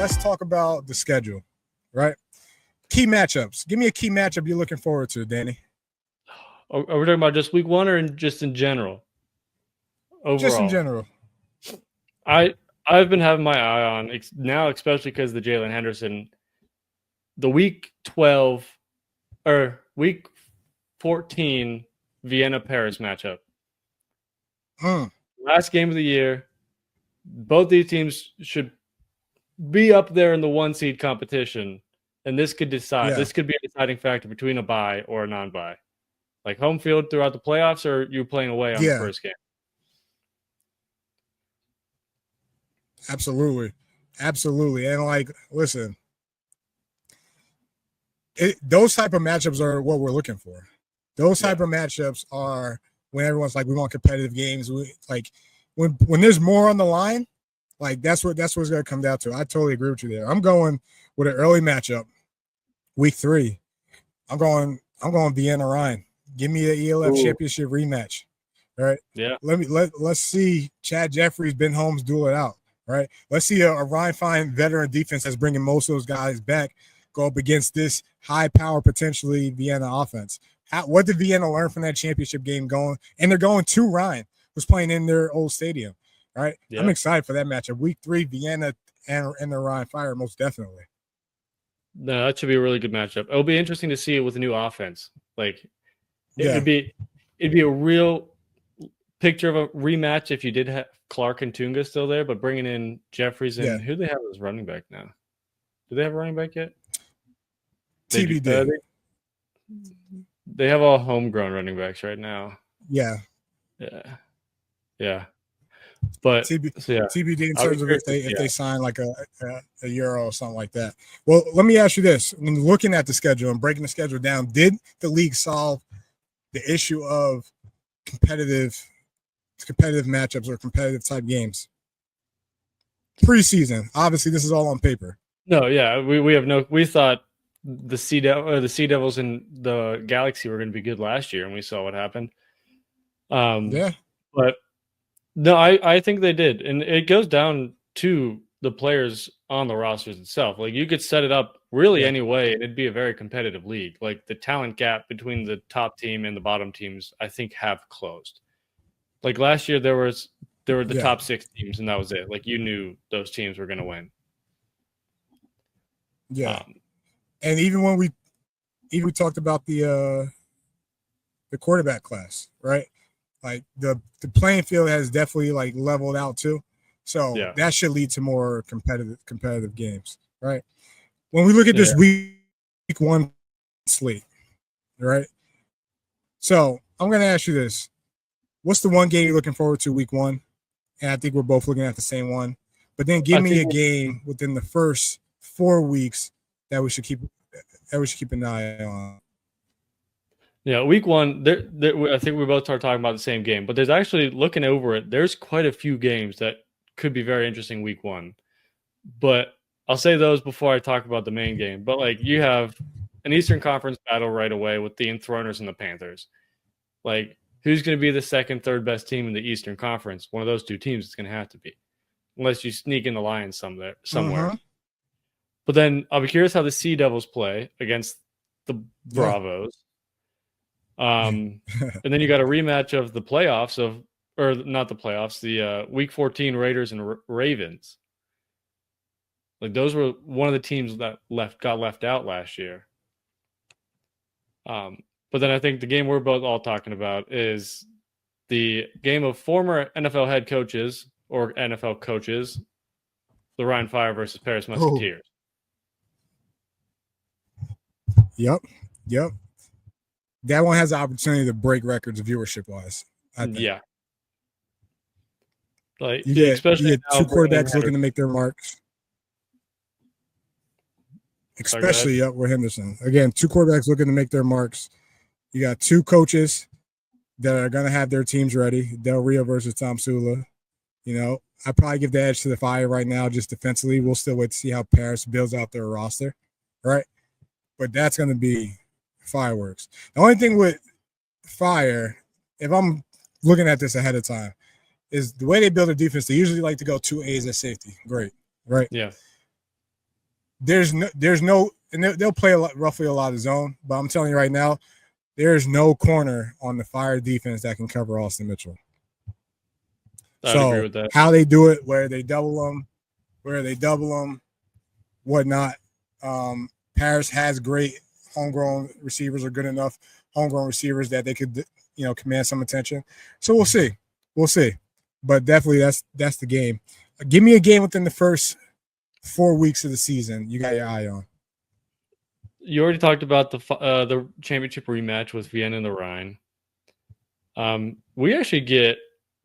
let's talk about the schedule, right? Key matchups. Give me a key matchup you're looking forward to, Danny. Are we talking about just week one or just in general? Overall, just in general. I've been having my eye on now, especially because the Jalen Henderson, the week 12 or week 14 Vienna Paris matchup. Last game of the year. Both these teams should be up there in the 1 seed competition, and this could decide. Yeah. This could be a deciding factor between a bye or a non-bye. Like home field throughout the playoffs, or you playing away on the first game? Absolutely. And like, listen, those type of matchups are what we're looking for. Those type of matchups are when everyone's like, we want competitive games. When there's more on the line, like that's what it's going to come down to. I totally agree with you there. I'm going with an early matchup, week 3. I'm going Vienna Ryan. Give me the ELF championship rematch. All right. Yeah. Let's see Chad Jeffries, Ben Holmes duel it out. Right. Let's see a Ryan Fine veteran defense that's bringing most of those guys back go up against this high power potentially Vienna offense. What did Vienna learn from that championship game going? And they're going to Ryan, who's playing in their old stadium. All right. Yeah. I'm excited for that matchup. Week 3, Vienna and the Ryan Fire, most definitely. No, that should be a really good matchup. It'll be interesting to see it with a new offense. Like it'd be a real picture of a rematch if you did have Clark and Tunga still there, but bringing in Jeffries and who do they have as running back now? Do they have a running back yet? TBD. They have all homegrown running backs right now. Yeah. But TBD in terms of if they sign like a Euro or something like that. Well, let me ask you this: when looking at the schedule and breaking the schedule down, did the league solve the issue of competitive matchups or competitive type games preseason? Obviously, this is all on paper. No, yeah, we thought the Sea Devils and the Galaxy were going to be good last year, and we saw what happened. But no, I think they did, and it goes down to the players on the rosters itself. Like you could set it up really any way, and it'd be a very competitive league. Like the talent gap between the top team and the bottom teams, I think, have closed. Like last year, there were the top 6 teams, and that was it. Like you knew those teams were going to win. Yeah, and even when we talked about the quarterback class, right? Like the playing field has definitely like leveled out too, so that should lead to more competitive games, right? When we look at this week 1 slate, right? So I'm going to ask you this. What's the one game you're looking forward to week 1? And I think we're both looking at the same one. But then give me a game within the first 4 weeks that we should keep an eye on. Yeah, week 1, I think we both started talking about the same game. But there's actually, looking over it, there's quite a few games that could be very interesting week 1. But I'll say those before I talk about the main game. But like you have an Eastern Conference battle right away with the Enthroners and the Panthers. Like who's going to be the second, third best team in the Eastern Conference? One of those 2 teams is going to have to be, unless you sneak in the Lions somewhere. But then I'll be curious how the Sea Devils play against the Bravos. And then you got a rematch of the playoffs the week 14 Raiders and Ravens. Like those were one of the teams that got left out last year. But then I think the game we're both all talking about is the game of former NFL head coaches or NFL coaches, the Ryan Fire versus Paris Musketeers. Yep. That one has the opportunity to break records viewership wise. Yeah. Like you get 2 quarterbacks looking to make their marks. Especially with Henderson. Again, 2 quarterbacks looking to make their marks. You got 2 coaches that are going to have their teams ready. Del Rio versus Tom Sula. You know, I probably give the edge to the Fire right now just defensively. We'll still wait to see how Paris builds out their roster, right? But that's going to be fireworks. The only thing with Fire, if I'm looking at this ahead of time, is the way they build a defense. They usually like to go 2 A's at safety. Great, right? Yeah. there's no, and they'll play roughly a lot of zone. But I'm telling you right now, there's no corner on the Fire defense that can cover Austin Mitchell. I'd agree So with that. how they do it, where they double them, whatnot. Paris has great homegrown receivers, are good enough homegrown receivers that they could, command some attention. So we'll see. But definitely that's the game. Give me a game within the first 4 weeks of the season you got your eye on. You already talked about the championship rematch with Vienna and the Rhine. We actually get,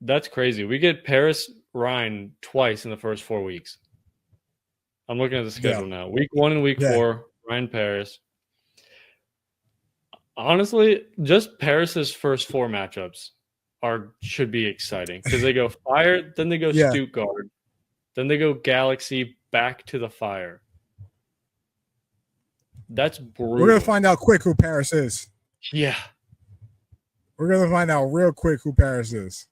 that's crazy. We get Paris Rhine twice in the first 4 weeks. I'm looking at the schedule now. Week 1 and week 4, Rhine Paris. Honestly, just Paris's first 4 matchups should be exciting because they go Fire, then they go Stuttgart, then they go Galaxy, back to the Fire. That's brutal. We're gonna find out quick who Paris is. Yeah. We're gonna find out real quick who Paris is.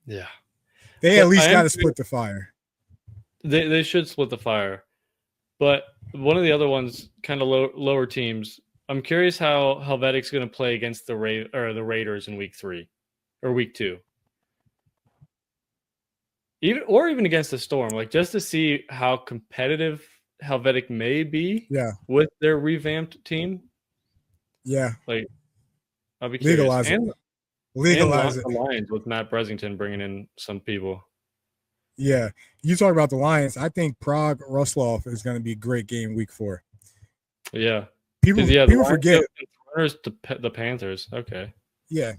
Yeah. They at least got to split the Fire. They should split the Fire. But one of the other ones, kind of lower teams, I'm curious how Helvetic's going to play against the Raiders in week 3 or week 2. Even against the Storm, like just to see how competitive Helvetic may be with their revamped team. Yeah. Like, I'll be curious. Legalize it. The Lions with Matt Bresington bringing in some people. Yeah. You talk about the Lions. I think Prague Ruslov is going to be a great game week 4. Yeah. People forget. The Panthers. Okay. Yeah.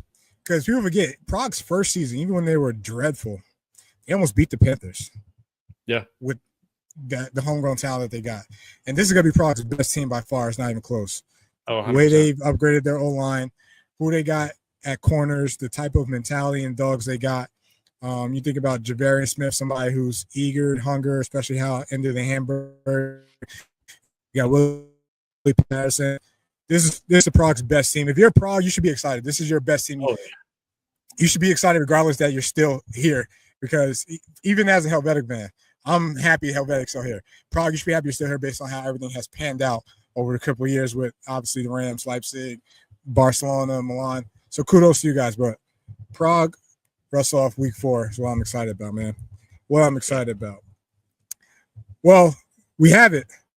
Because people forget Prague's first season, even when they were dreadful, they almost beat the Panthers. Yeah. With the homegrown talent that they got. And this is going to be Prague's best team by far. It's not even close. Oh, 100%. The way they've upgraded their O-line, who they got at corners, the type of mentality and dogs they got. You think about Javarian Smith, somebody who's eager and hunger, especially how into the Hamburg. You got Willie Patterson. This is Prague's best team. If you're Prague, you should be excited. This is your best team. Oh, You should be excited regardless that you're still here, because even as a Helvetic fan, I'm happy Helvetic's still here. Prague, you should be happy you're still here based on how everything has panned out over a couple of years with obviously the Rams, Leipzig, Barcelona, Milan. So kudos to you guys. But Prague, Ruslov, week 4 is what I'm excited about, man. What I'm excited about. Well, we have it.